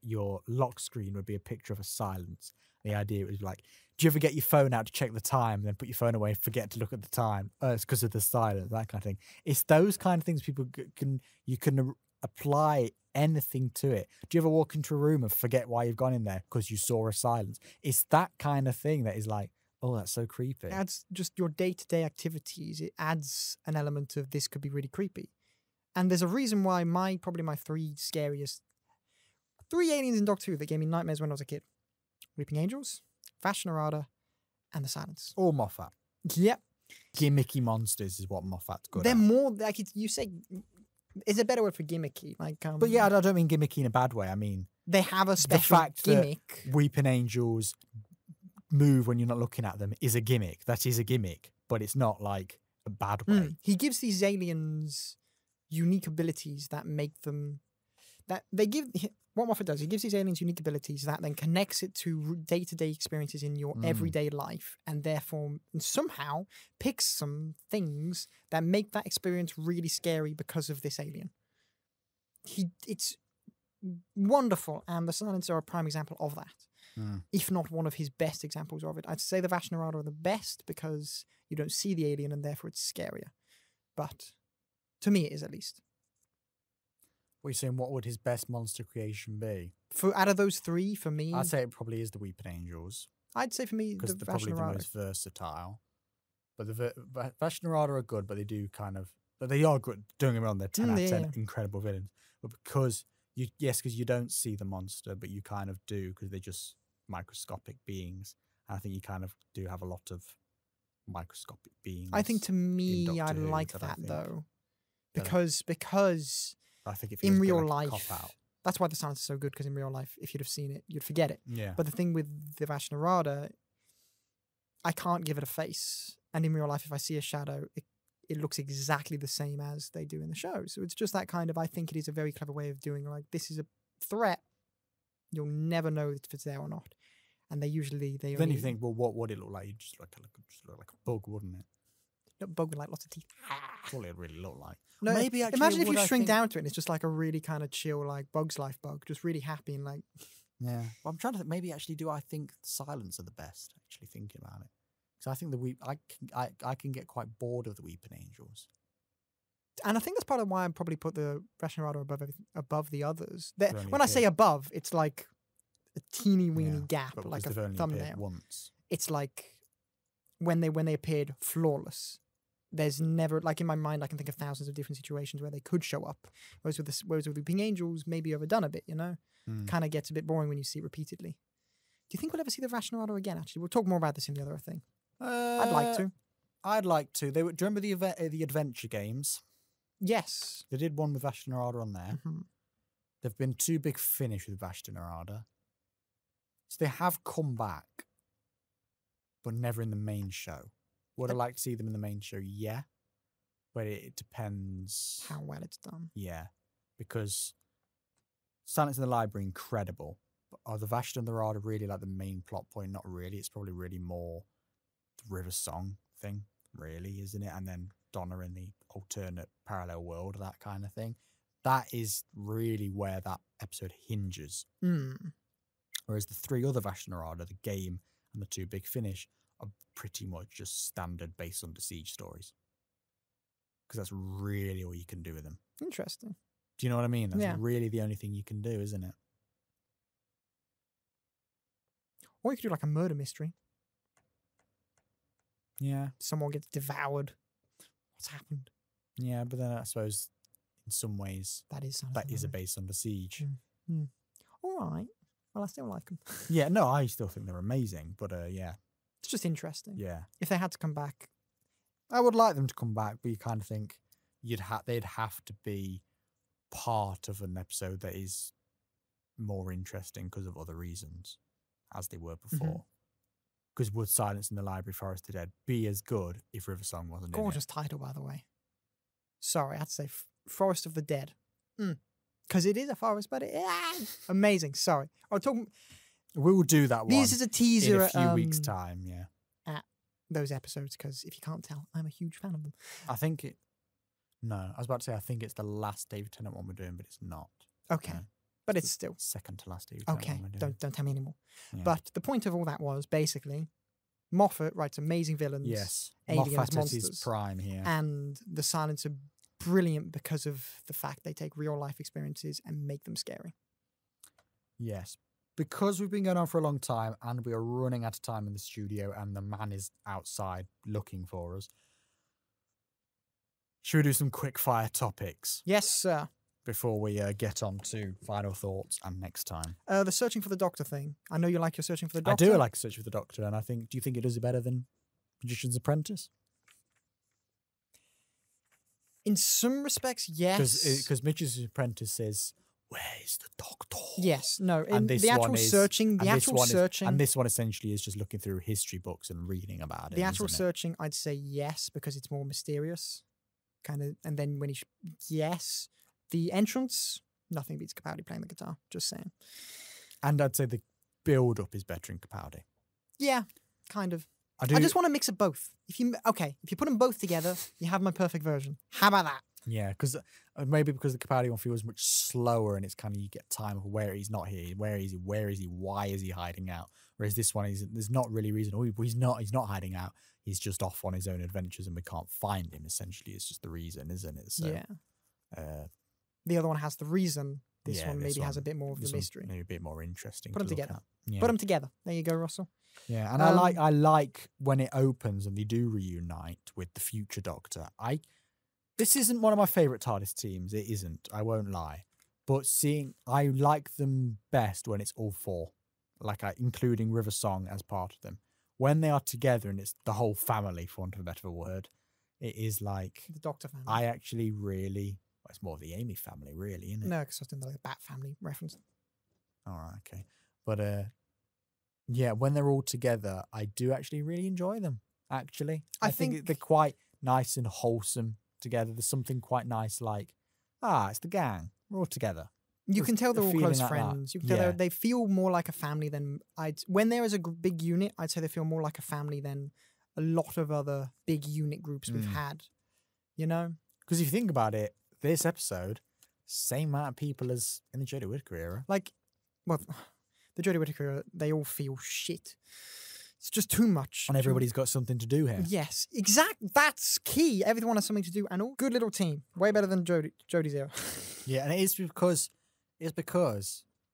your lock screen would be a picture of a silence. The idea was like, do you ever get your phone out to check the time and then put your phone away and forget to look at the time? It's because of the silence, that kind of thing. It's those kind of things you can apply anything to it. Do you ever walk into a room and forget why you've gone in there because you saw a silence? It's that kind of thing that is like, oh, that's so creepy. It adds just your day-to-day activities. It adds an element of this could be really creepy. And there's a reason why probably my three aliens in Doctor Who that gave me nightmares when I was a kid. Weeping Angels, Vashnarada, and the Silence. Or Moffat. Yep. Gimmicky monsters is what Moffat's good They're at. more, like you say, is a better word for gimmicky. Like, But yeah, I don't mean gimmicky in a bad way. I mean, they have a special the fact gimmick. that Weeping Angels move when you're not looking at them is a gimmick. That is a gimmick, but it's not like a bad way. He gives these aliens unique abilities that make them... What Moffat does, he gives these aliens unique abilities that then connects it to day-to-day experiences in your everyday life, and therefore somehow picks some things that make that experience really scary because of this alien. It's wonderful, and the Silence are a prime example of that, if not one of his best examples of it. I'd say the Vashnarada are the best because you don't see the alien and therefore it's scarier. But to me, it is at least. What are you saying? What would his best monster creation be? Out of those three, for me, I'd say it probably is the Weeping Angels I'd say for me, because the they're probably the Vashnarada. most versatile. But the Vashnarada are good, but they do kind of... But they are good. Don't get me wrong, they're 10 out of 10 incredible villains. But because you don't see the monster, but you kind of do because they're just microscopic beings. And I think you kind of do have a lot of microscopic beings. I think to me, Doctor I Who, like I don't that think. though, Don't- because I think if in you real like life, cop out. that's why the Silence is so good. Because in real life, if you'd have seen it, you'd forget it. Yeah. But the thing with the Vashnarada, I can't give it a face, and in real life, if I see a shadow, it looks exactly the same as they do in the show. So it's just that kind of. I think it is a very clever way of doing like this is a threat. You'll never know if it's there or not, and they usually they. Then only, you think, well, what would it look like? You just look like a bug, wouldn't it? bug with like lots of teeth. That's all it really look like. No, Maybe actually, imagine if would you I shrink think- down to it and it's just like a really kind of chill, like Bug's Life bug, just really happy and like. Yeah. Well, I'm trying to think. Maybe actually, do I think Silence are the best? Actually, thinking about it, because I think I can get quite bored of the Weeping Angels. And I think that's part of why I probably put the Vashnarada above the others. They've only When I say appeared- above, it's like a teeny weeny Yeah, gap, but like a because they've only appeared thumbnail. once. It's like when they appeared, flawless. There's never, like in my mind, I can think of thousands of different situations where they could show up. Whereas with Weeping Angels, maybe overdone a bit, you know? Kind of gets a bit boring when you see it repeatedly. Do you think we'll ever see the Vashnarada again, actually? We'll talk more about this in the other thing. I'd like to. I'd like to. Do you remember the adventure games? Yes. They did one with Vashnarada on there. Mhm. There've been two big finish with Vashnarada. So they have come back, but never in the main show. Would I like to see them in the main show? Yeah. But it depends. How well it's done. Yeah. Because Silence in the Library, incredible. But are the Vashnarada really like the main plot point? Not really. It's probably really more the River Song thing, really, isn't it? And then Donna in the alternate parallel world, that kind of thing. That is really where that episode hinges. Whereas the three other Vashnarada, the game and the two big finish, are pretty much just standard base under siege stories. because that's really all you can do with them. Interesting. Do you know what I mean? That's Yeah. really the only thing you can do, isn't it? Or you could do like a murder mystery. Yeah. Someone gets devoured. What's happened? Yeah, but then I suppose in some ways That is a base under siege. All right. Well, I still like them. Yeah, no, I still think they're amazing, but yeah. It's just interesting. Yeah. If they had to come back, I would like them to come back, but you kind of think they'd have to be part of an episode that is more interesting because of other reasons, as they were before. Because would Silence in the Library, Forest of the Dead be as good if River Song wasn't gorgeous title, by the way. Sorry, I had to say Forest of the Dead. Because it is a forest, but amazing. Sorry. I'll talk. We will do that one. This is a teaser in a few weeks' time, yeah. At those episodes, because if you can't tell, I'm a huge fan of them. I think it... No, I was about to say I think it's the last David Tennant one we're doing, but it's not. Okay. No. But it's still... Second to last David Tennant Okay, one we're doing. don't tell me anymore. Yeah. But the point of all that was, basically, Moffat writes amazing villains. Yes. Aliens, Moffat at monsters. his prime here. And the Silents are brilliant because of the fact they take real life experiences and make them scary. Yes. Because we've been going on for a long time and we are running out of time in the studio and the man is outside looking for us, should we do some quick fire topics Yes, sir. before we get on to final thoughts and next time? The searching for the Doctor thing. I know you like your searching for the I Doctor. do like Search for the Doctor, and do you think it does it better than Magician's Apprentice? In some respects, yes. Because Magician's Apprentice says, "Where's the Doctor?" Yes, no. In And this the actual one is, searching, and this one essentially is just looking through history books and reading about it. the actual isn't it? searching, I'd say yes, because it's more mysterious. Kind of, and then when yes. The entrance, nothing beats Capaldi playing the guitar. Just saying. And I'd say the build-up is better in Capaldi. Yeah, kind of. I just want to mix of both. If you put them both together, you have my perfect version. How about that? Yeah, because maybe because the Capaldi one feels much slower, and it's kind of you get time of where he's not here, where is he, why is he hiding out? Whereas this one there's not really reason. Oh, he's not hiding out. He's just off on his own adventures, and we can't find him. Essentially, it's just the reason, isn't it? So, yeah. The other one has the reason. This one maybe has a bit more of the mystery. Maybe a bit more interesting. Put them to look together. at. Yeah. Put them together. There you go, Russell. Yeah, and I like when it opens and they do reunite with the future Doctor. This isn't one of my favourite TARDIS teams. It isn't. I won't lie. But I like them best when it's all four, including River Song as part of them. When they are together and it's the whole family, for want of a better word, it is like The Doctor family. I actually really. Well, it's more of the Amy family, really, isn't it? No, because I was doing the Bat family reference. All right, okay. But yeah, when they're all together, I do actually really enjoy them. Actually, I think they're quite nice and wholesome together. There's something quite nice, it's the gang. We're all together. You can tell they're all close like friends. that. You can tell they feel more like a family than when there is a big unit, I'd say they feel more like a family than a lot of other big unit groups we've had. You know? Because if you think about it, this episode, same amount of people as in the Jodie Whittaker era. The Jodie Whittaker era, they all feel shit. It's just too much. And everybody's got something to do here. Yes, that's key. Everyone has something to do, and all good little team. Way better than Jodie's era. Yeah, and it's because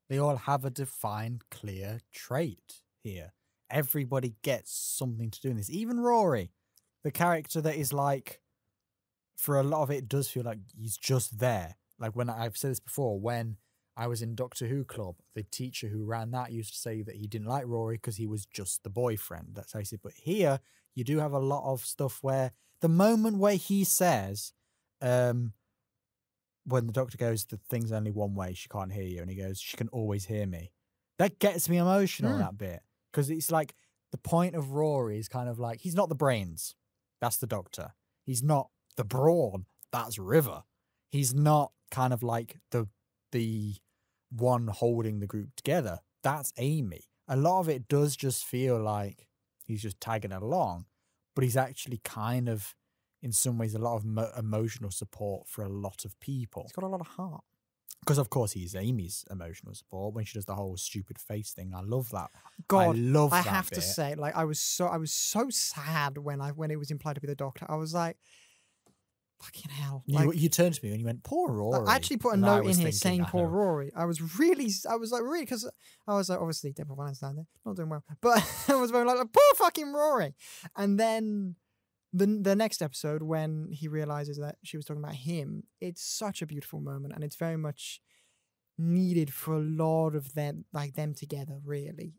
they all have a defined, clear trait here. Everybody gets something to do in this. Even Rory, the character that is for a lot of it does feel like he's just there. Like when I've said this before, when I was in Doctor Who Club, the teacher who ran that used to say that he didn't like Rory because he was just the boyfriend. That's how he said. But here, you do have a lot of stuff where the moment where he says, when the Doctor goes, the thing's only one way, she can't hear you, and he goes, she can always hear me. That gets me emotional, that bit. Because it's like the point of Rory is kind of like, he's not the brains. That's the Doctor. He's not the brawn. That's River. He's not kind of like the one holding the group together. That's Amy. A lot of it does just feel like he's just tagging along, but he's actually kind of, in some ways, a lot of emotional support for a lot of people. He's got a lot of heart. Because, of course, he's Amy's emotional support when she does the whole stupid face thing. I love that. God, I love that I have bit. to say, I was so sad when it was implied to be the Doctor. I was like, fucking hell. You turned to me and you went, poor Rory. I actually put a And I note in was here thinking, saying I poor know. Rory. I was like, really, because I was like, obviously, Deborah Valentine there, not doing well. But I was very like, poor fucking Rory. And then the next episode, when he realizes that she was talking about him, it's such a beautiful moment. And it's very much needed for a lot of them, like them together, really.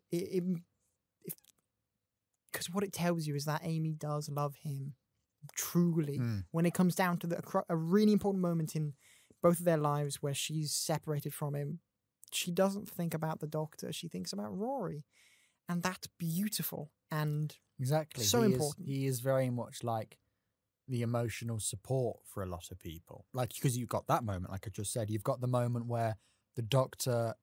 Because what it tells you is that Amy does love him. Truly, when it comes down to a really important moment in both of their lives where she's separated from him, she doesn't think about the Doctor, she thinks about Rory, and that's beautiful and exactly so important. He is very much like the emotional support for a lot of people, like, because you've got that moment, like I just said, you've got the moment where the Doctor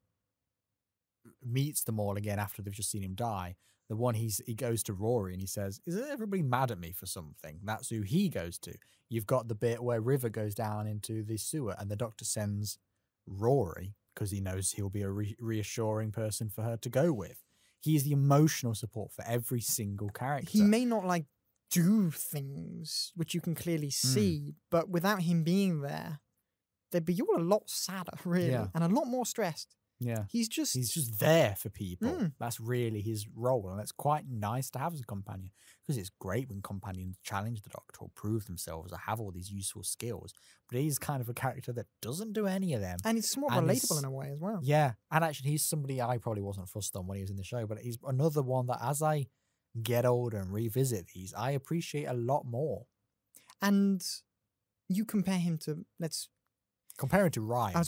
meets them all again after they've just seen him die. The one he goes to Rory and he says, is everybody mad at me for something? That's who he goes to. You've got the bit where River goes down into the sewer and the Doctor sends Rory because he knows he'll be a reassuring person for her to go with. He is the emotional support for every single character. He may not like do things which you can clearly see, but without him being there, they'd be all a lot sadder, really, and a lot more stressed. Yeah, he's just there for people. That's really his role, and it's quite nice to have as a companion, because it's great when companions challenge the Doctor or prove themselves or have all these useful skills. But he's kind of a character that doesn't do any of them, and it's more relatable in a way as well. Yeah, and actually, he's somebody I probably wasn't fussed on when he was in the show, but he's another one that as I get older and revisit these, I appreciate a lot more. And you compare him to Comparing to Ryan.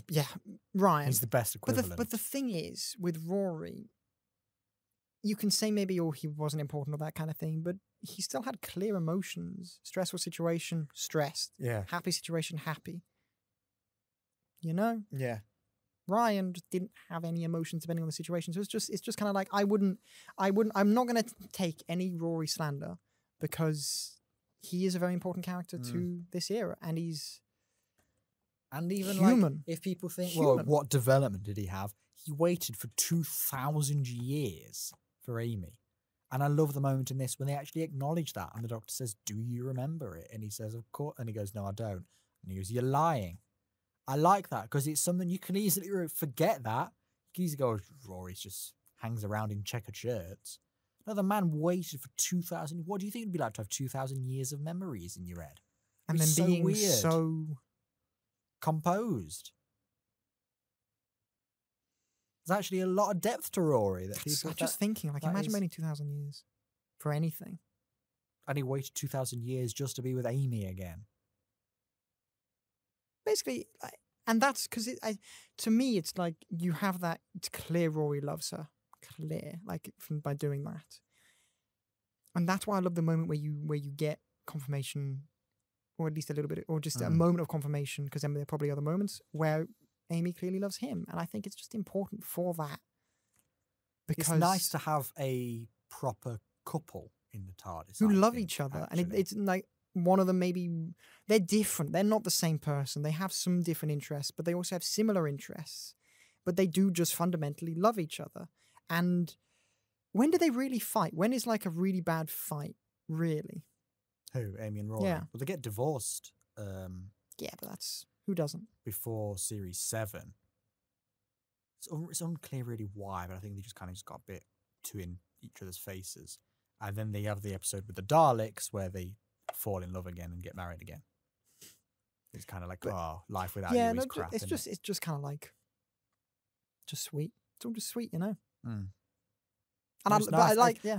Ryan. He's the best equivalent. But the thing is, with Rory, you can say maybe, he wasn't important or that kind of thing, but he still had clear emotions. Stressful situation, stressed. Yeah. Happy situation, happy. You know? Yeah. Ryan just didn't have any emotions depending on the situation. So it's just kind of like, I'm not going to take any Rory slander, because he is a very important character to this era, and he's... And even human. Like, if people think, well, what development did he have? He waited for 2,000 years for Amy. And I love the moment in this when they actually acknowledge that. And the Doctor says, do you remember it? And he says, of course. And he goes, no, I don't. And he goes, you're lying. I like that, because it's something you can easily forget that. You can easily go, Rory just hangs around in checkered shirts. No, the man waited for 2,000. What do you think it'd be like to have 2,000 years of memories in your head? And then being weird. so... composed. There's actually a lot of depth to Rory. I'm just thinking, like, imagine waiting 2,000 years for anything. And he waited 2,000 years just to be with Amy again. Basically, and that's because to me, it's like you have that. It's clear Rory loves her, clear, like by doing that. And that's why I love the moment where you get confirmation, or at least a little bit, or just a moment of confirmation, because then there are probably other moments where Amy clearly loves him. And I think it's just important for that. Because it's nice to have a proper couple in the TARDIS. Who love each other. Actually. And it's like one of them, maybe they're different. They're not the same person. They have some different interests, but they also have similar interests. But they do just fundamentally love each other. And when do they really fight? When is like a really bad fight, really? Who? Amy and Rory? Yeah. Well, they get divorced. Yeah, but that's... Who doesn't? Before series 7. It's unclear really why, but I think they just kind of got a bit too in each other's faces. And then they have the episode with the Daleks where they fall in love again and get married again. It's kind of like, life without you is crap. It's just kind of like, just sweet. It's all just sweet, you know. Mm. And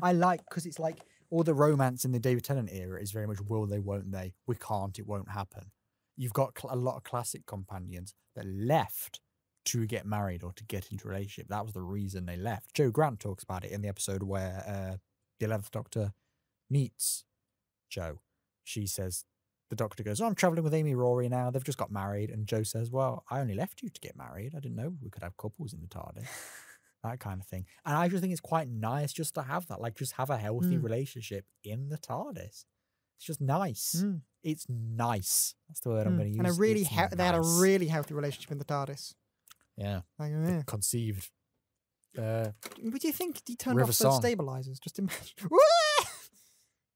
I like because it's like all the romance in the David Tennant era is very much will they, won't they? We can't, it won't happen. You've got a lot of classic companions that left to get married or to get into a relationship. That was the reason they left. Joe Grant talks about it in the episode where the 11th Doctor meets Joe. She says, the Doctor goes, I'm travelling with Amy Rory now. They've just got married. And Joe says, well, I only left you to get married. I didn't know we could have couples in the TARDIS. That kind of thing. And I just think it's quite nice just to have that. Like, just have a healthy relationship in the TARDIS. It's just nice. It's nice. That's the word I'm going to use. And they had a really healthy relationship in the TARDIS. Yeah. Like, yeah. Conceived. What do you think he turned River off the Song. stabilizers? Just imagine.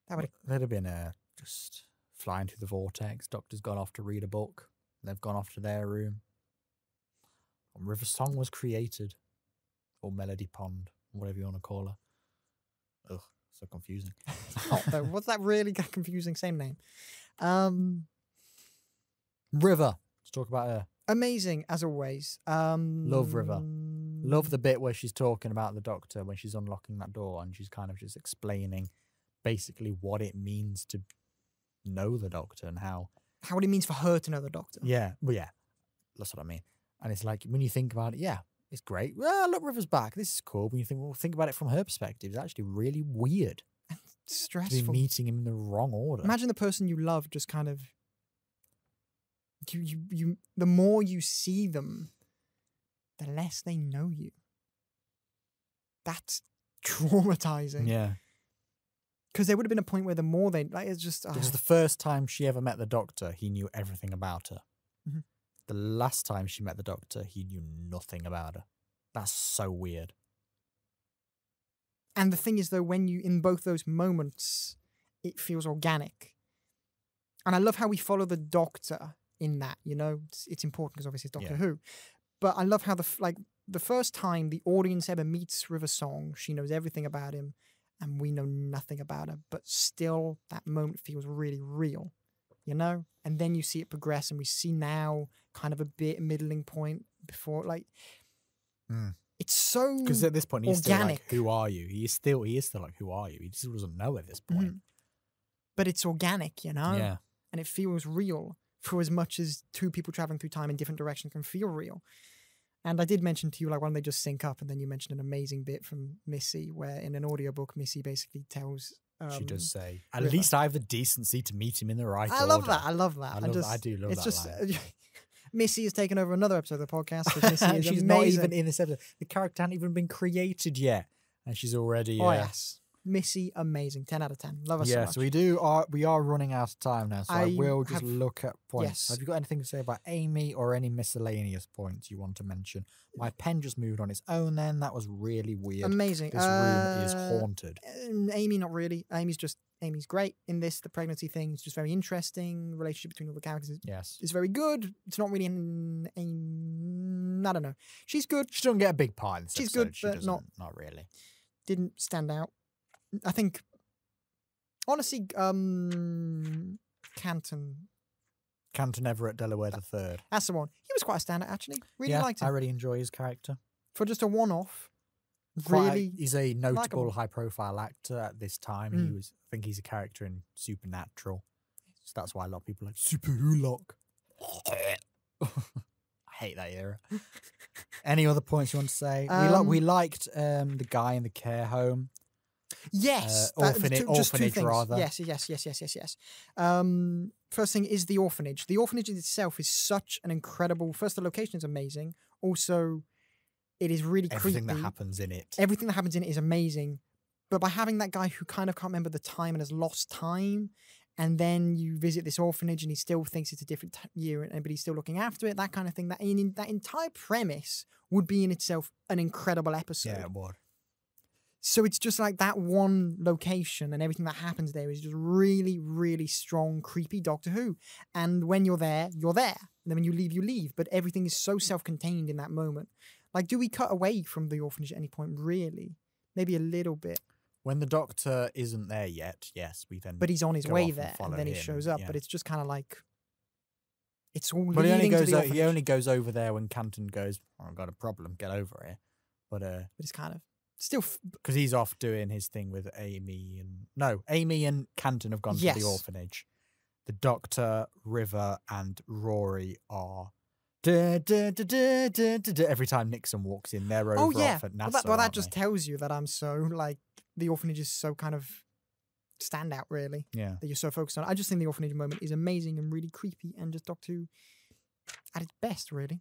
That'd have been just flying through the vortex. Doctor's gone off to read a book. They've gone off to their room. And River Song was created. Or Melody Pond, whatever you want to call her. Ugh, so confusing. Not though. What's that really confusing? Same name. River. Let's talk about her. Amazing, as always. Love River. Love the bit where she's talking about the Doctor when she's unlocking that door and she's kind of just explaining basically what it means to know the Doctor and how it means for her to know the Doctor. Yeah, well, yeah, that's what I mean. And it's like, when you think about it, yeah, it's great. Well, look, River's back. This is cool. When you think about it from her perspective, it's actually really weird. And To stressful. be meeting him in the wrong order. Imagine the person you love just kind of you the more you see them, the less they know you. That's traumatizing. Yeah. Because there would have been a point where the more they like, it's just Because the first time she ever met the Doctor, he knew everything about her. Mm-hmm. The last time she met the Doctor, he knew nothing about her. That's so weird. And the thing is, though, when you in both those moments, it feels organic. And I love how we follow the Doctor in that. You know, it's important because obviously it's Doctor Who. But I love how the first time the audience ever meets River Song, she knows everything about him, and we know nothing about her. But still, that moment feels really real. You know, and then you see it progress, and we see now kind of a bit middling point before, like. It's so because at this point he's organic. still like, "Who are you?" He is still like, "Who are you?" He still doesn't know at this point. Mm-hmm. But it's organic, you know? Yeah. And it feels real for as much as two people traveling through time in different directions can feel real. And I did mention to you, like, when they just sync up, and then you mentioned an amazing bit from Missy, where in an audiobook, Missy basically tells... she does say, "At River. least I have the decency to meet him in the right order." I love that. I love that. I do love it's that just, line. Missy has taken over another episode of the podcast. 'Cause Missy And is she's amazing. not even in this episode. The character hadn't even been created yet, and she's already. Oh, yes. Missy, amazing. 10 out of 10. Love her so Yeah, much. so we are running out of time now, so I will just have- look at points. yes. Have you got anything to say about Amy or any miscellaneous points you want to mention? My pen just moved on its own then. That was really weird. Amazing. This room is haunted. Amy, not really. Amy's great in this. The pregnancy thing is just very interesting. Relationship between all the characters Yes. is very good. It's not really I don't know. She's good. She doesn't get a big part in this She's episode. good, She but doesn't, not really. Didn't stand out. I think, honestly, Canton. Canton Everett Delaware III. That's the one. He was quite a standout, actually. Really liked him. I really enjoy his character. For just a one-off, really He's a notable, likable. high-profile actor at this time. Mm. I think he's a character in Supernatural, so that's why a lot of people are like Super Hulock. I hate that era. Any other points you want to say? We liked the guy in the care home. Yes. Orphanage things. rather. Yes. First thing is the orphanage. The orphanage in itself is such an incredible... First, the location is amazing. Also, it is really Everything creepy. that happens in it. Everything that happens in it is amazing. But by having that guy who kind of can't remember the time and has lost time, and then you visit this orphanage and he still thinks it's a different year, but he's still looking after it, that kind of thing, that entire premise would be in itself an incredible episode. Yeah, it would. So it's just like that one location and everything that happens there is just really, really strong, creepy Doctor Who. And when you're there, you're there. And then when you leave, you leave. But everything is so self-contained in that moment. Like, do we cut away from the orphanage at any point, really? Maybe a little bit. When the Doctor isn't there yet, yes, we then. But he's on his go way off and there, follow and then he him, shows up. yeah. But it's just kind of like... It's all But he only leading to goes. the He orphanage. only goes over there when Canton goes, "Oh, I've got a problem. Get over here." But But it's kind of... Still... because he's off doing his thing with Amy and Canton have gone to Yes. the orphanage. The Doctor, River, and Rory are. Every time Nixon walks in, they're over Oh, yeah. off at Well, NASA. that aren't just they? tells you that I'm so, like... The orphanage is so kind of standout, really. Yeah. That you're so focused on. I just think the orphanage moment is amazing and really creepy and just Doctor Who at its best, really.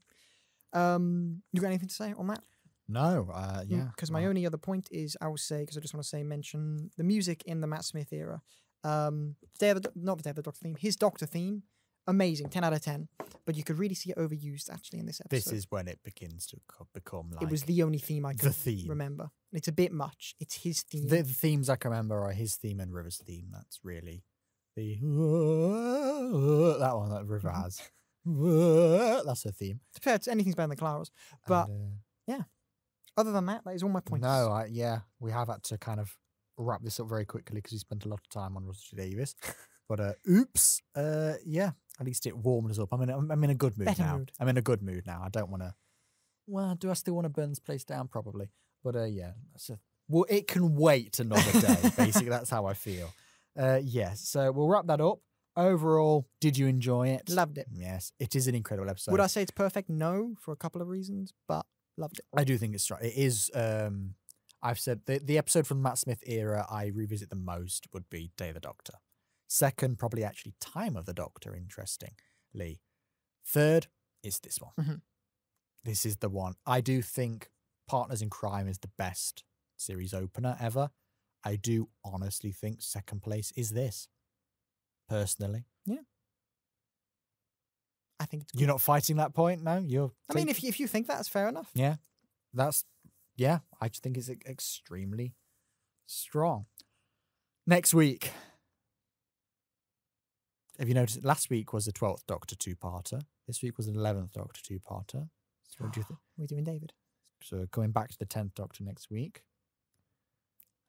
You got anything to say on that? No. Yeah. Because my only other point is, I will say, because I just want to say, mention the music in the Matt Smith era. Not the Day of the Doctor theme, his Doctor theme, amazing, 10 out of 10. But you could really see it overused, actually, in this episode. This is when it begins to become like. It was the only theme I the could theme. remember. And it's a bit much. It's his theme. The themes I can remember are his theme and River's theme. That's really The that one that River has. That's her theme. To be fair, anything's better than Clara's. But And, yeah, other than that, that is all my points. no, we have had to kind of wrap this up very quickly because we spent a lot of time on Russell Davis. But oops, yeah. At least it warmed us up. I'm in a good mood Better now. mood. I'm in a good mood now. I don't want to. Well, do I still want to burn this place down? Probably. But yeah, well, it can wait another day. Basically, that's how I feel. Yes. So we'll wrap that up. Overall, did you enjoy it? Loved it. Yes, it is an incredible episode. Would I say it's perfect? No, for a couple of reasons, but loved it. I do think it's right. It is. I've said the episode from the Matt Smith era I revisit the most would be Day of the Doctor. Second, probably actually Time of the Doctor, interestingly. Third is this one. Mm-hmm. This is the one. I do think Partners in Crime is the best series opener ever. I do honestly think second place is this. Personally. Yeah. I think it's good. You're not fighting that point, no? I mean, if you think that's fair enough. Yeah. I just think it's extremely strong. Next week. Have you noticed last week was the 12th Doctor 2-parter. This week was an 11th Doctor 2-parter. So what do you think? We're doing David. So going back to the 10th Doctor next week.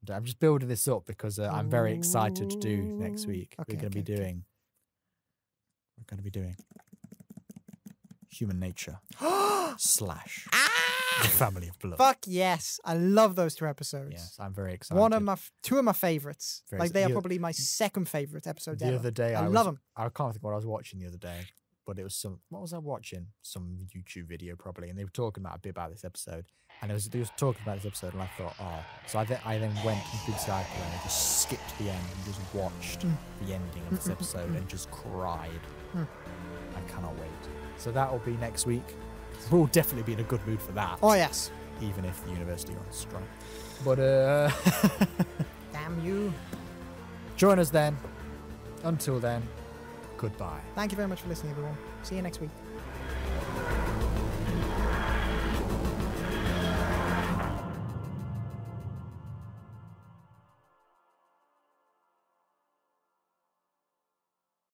And I'm just building this up because I'm very excited to do next week. Okay, We're going to be doing Human Nature / The Family of Blood. Fuck yes. I love those 2 episodes. Yes, I'm very excited. 2 of my favorites. Very Like they are excited. probably my second favorite episodes The ever. other day, I love them. I can't think what I was watching the other day, but it was what was I watching? Some YouTube video probably, and they were talking about a bit about this episode, and they was talking about this episode, and I thought, oh, so I then went in big cycle and I just skipped the end and just watched the ending of this episode and just cried. I cannot wait. So that will be next week. We'll definitely be in a good mood for that. Oh yes. Even if the university are on strike. But Damn you. join us then. Until then, goodbye. Thank you very much for listening, everyone. See you next week.